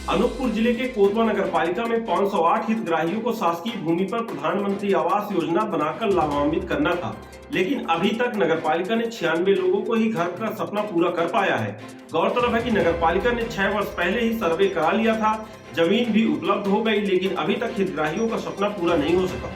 अनूपपुर जिले के कोतवा नगर पालिका में 508 हितग्राहियों को शासकीय भूमि पर प्रधानमंत्री आवास योजना बनाकर लाभान्वित करना था, लेकिन अभी तक नगर पालिका ने 96 लोगों को ही घर का सपना पूरा कर पाया है। गौरतलब है कि नगर पालिका ने 6 वर्ष पहले ही सर्वे करा लिया था, जमीन भी उपलब्ध हो गई, लेकिन अभी तक हितग्राहियों का सपना पूरा नहीं हो सका।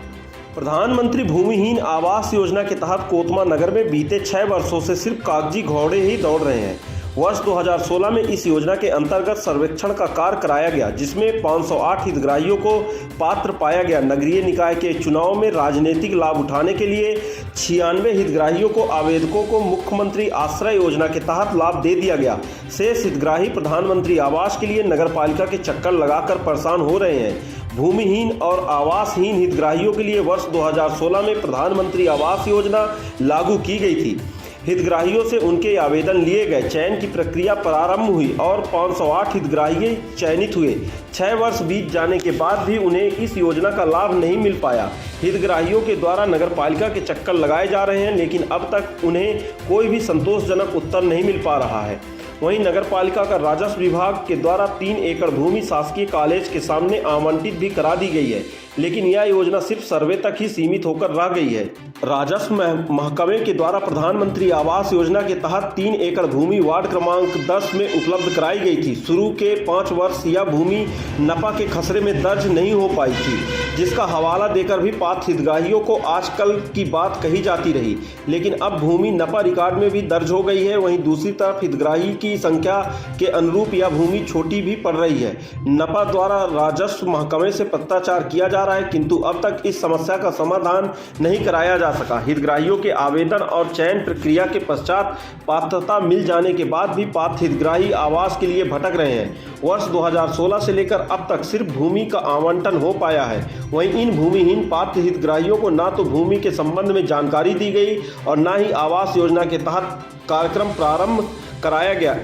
प्रधानमंत्री भूमिहीन आवास योजना के तहत कोतवा नगर में बीते 6 वर्षों से सिर्फ कागजी घोड़े ही दौड़ रहे हैं। वर्ष 2016 में इस योजना के अंतर्गत सर्वेक्षण का कार्य कराया गया, जिसमें 508 हितग्राहियों को पात्र पाया गया। नगरीय निकाय के चुनाव में राजनीतिक लाभ उठाने के लिए 96 हितग्राहियों को आवेदकों को मुख्यमंत्री आश्रय योजना के तहत लाभ दे दिया गया। शेष हितग्राही प्रधानमंत्री आवास के लिए नगर पालिका के चक्कर लगाकर परेशान हो रहे हैं। भूमिहीन और आवासहीन हितग्राहियों के लिए वर्ष 2016 में प्रधानमंत्री आवास योजना लागू की गई थी। हितग्राहियों से उनके आवेदन लिए गए, चयन की प्रक्रिया प्रारंभ हुई और 508 हितग्राही चयनित हुए। 6 वर्ष बीत जाने के बाद भी उन्हें इस योजना का लाभ नहीं मिल पाया। हितग्राहियों के द्वारा नगर पालिका के चक्कर लगाए जा रहे हैं, लेकिन अब तक उन्हें कोई भी संतोषजनक उत्तर नहीं मिल पा रहा है। वहीं नगर पालिका का राजस्व विभाग के द्वारा 3 एकड़ भूमि शासकीय कॉलेज के सामने आवंटित भी करा दी गई है, लेकिन यह योजना सिर्फ सर्वे तक ही सीमित होकर रह गई है। राजस्व महकमे के द्वारा प्रधानमंत्री आवास योजना के तहत 3 एकड़ भूमि वार्ड क्रमांक 10 में उपलब्ध कराई गई थी। शुरू के 5 वर्ष यह भूमि नपा के खसरे में दर्ज नहीं हो पाई थी, जिसका हवाला देकर भी पात्र हितग्राहियों को आजकल की बात कही जाती रही, लेकिन अब भूमि नपा रिकॉर्ड में भी दर्ज हो गई है। वहीं दूसरी तरफ हितग्राही की संख्या के अनुरूप यह भूमि छोटी भी पड़ रही है। नपा द्वारा राजस्व महकमे से पत्राचार किया जा रहा है, किंतु अब तक इस समस्या का समाधान नहीं कराया जा सका। हितग्राहियों के आवेदन और चयन प्रक्रिया के पश्चात पात्रता मिल जाने के बाद भी पात्र हितग्राही आवास के लिए भटक रहे हैं। वर्ष 2016 से लेकर अब तक सिर्फ भूमि का आवंटन हो पाया है। वहीं इन भूमिहीन पात्र हितग्राहियों को ना तो भूमि के संबंध में जानकारी दी गई और ना ही आवास योजना के तहत कार्यक्रम प्रारंभ कराया गया।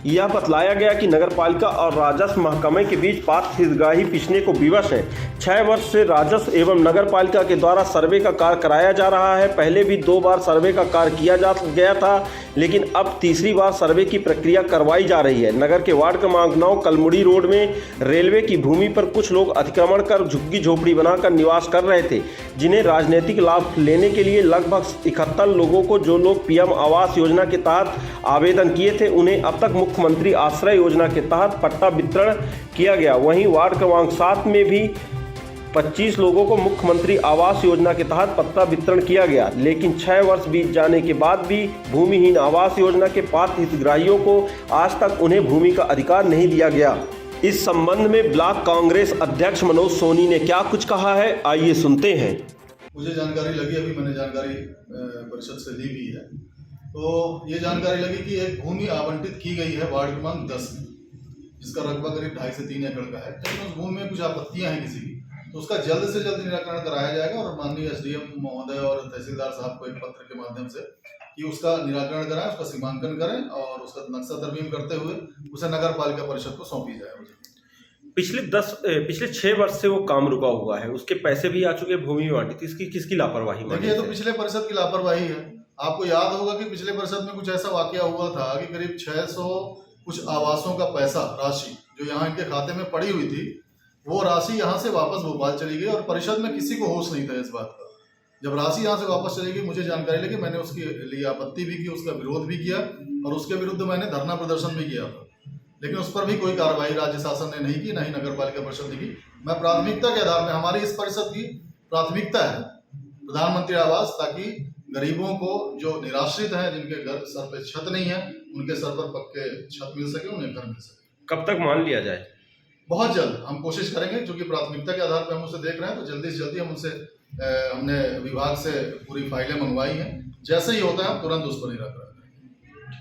यह बतलाया गया कि नगर पालिका और राजस्व महकमे के बीच पात्र हितग्राही पिछने को विवश है। 6 वर्ष से राजस्व एवं नगर पालिका के द्वारा सर्वे का कार्य कराया जा रहा है। पहले भी 2 बार सर्वे का कार्य किया जा गया था, लेकिन अब तीसरी बार सर्वे की प्रक्रिया करवाई जा रही है। नगर के वार्ड क्रमांक 9 कलमुड़ी रोड में रेलवे की भूमि पर कुछ लोग अतिक्रमण कर झुग्गी झोपड़ी बनाकर निवास कर रहे थे, जिन्हें राजनीतिक लाभ लेने के लिए लगभग 71 लोगों को, जो लोग पीएम आवास योजना के तहत आवेदन किए थे, उन्हें अब तक मुख्यमंत्री आश्रय योजना के तहत पट्टा वितरण किया गया। वहीं वार्ड क्रमांक 7 में भी 25 लोगों को मुख्यमंत्री आवास योजना के तहत पट्टा वितरण किया गया, लेकिन 6 वर्ष बीत जाने के बाद भी भूमिहीन आवास योजना के पात्र हितग्राहियों को आज तक उन्हें भूमि का अधिकार नहीं दिया गया। इस संबंध में ब्लॉक कांग्रेस अध्यक्ष मनोज सोनी ने क्या कुछ कहा है, आइए सुनते हैं। मुझे जानकारी लगी, अभी मैंने जानकारी परिषद से ली भी है, तो ये जानकारी लगी कि एक भूमि आवंटित की गई है वार्ड क्रमांक 10 में, जिसका रकबा करीब 2.5 से 3 एकड़ का है। लेकिन उस भूमि में कुछ आपत्तियां हैं किसी की, तो उसका जल्द से जल्द निराकरण कराया जाएगा और माननीय एसडीएम महोदय और तहसीलदार साहब को एक पत्र के माध्यम से कि उसका निराकरण कराएं, उसका सीमांकन करें और उसका नक्शा तरमीम करते हुए उसे नगर पालिका परिषद को सौंपी जाए। पिछले 6 वर्ष से वो काम रुका हुआ है, उसके पैसे भी आ चुके, भूमि बांटी, इसकी किसकी लापरवाही? देखिए, तो पिछले परिषद की लापरवाही है। आपको याद होगा कि पिछले परिषद में कुछ ऐसा वाकया हुआ था कि करीब 600 कुछ आवासों का पैसा राशि जो यहाँ इनके खाते में पड़ी हुई थी, वो राशि यहाँ से वापस भोपाल चली गई और परिषद में किसी को होश नहीं था इस बात का। जब राशि यहाँ से वापस चली गई, मुझे जानकारी लगी, मैंने उसके लिए आपत्ति भी की, उसका विरोध भी किया और उसके विरुद्ध मैंने धरना प्रदर्शन भी किया था, लेकिन उस पर भी कोई कार्रवाई राज्य शासन ने नहीं की, न ही नगर पालिका परिषद ने की। मैं प्राथमिकता के आधार में, हमारी इस परिषद की प्राथमिकता है प्रधानमंत्री आवास, ताकि गरीबों को जो निराश्रित हैं, जिनके घर सर पे छत नहीं है, उनके सर पर पक्के छत मिल सके, उन्हें घर मिल सके। कब तक मान लिया जाए? बहुत जल्द हम कोशिश करेंगे, क्योंकि प्राथमिकता के आधार पर हम उसे देख रहे हैं, तो जल्दी से जल्दी हम उनसे हमने विभाग से पूरी फाइलें मंगवाई हैं। जैसे ही होता है हम तुरंत उस पर निराकरण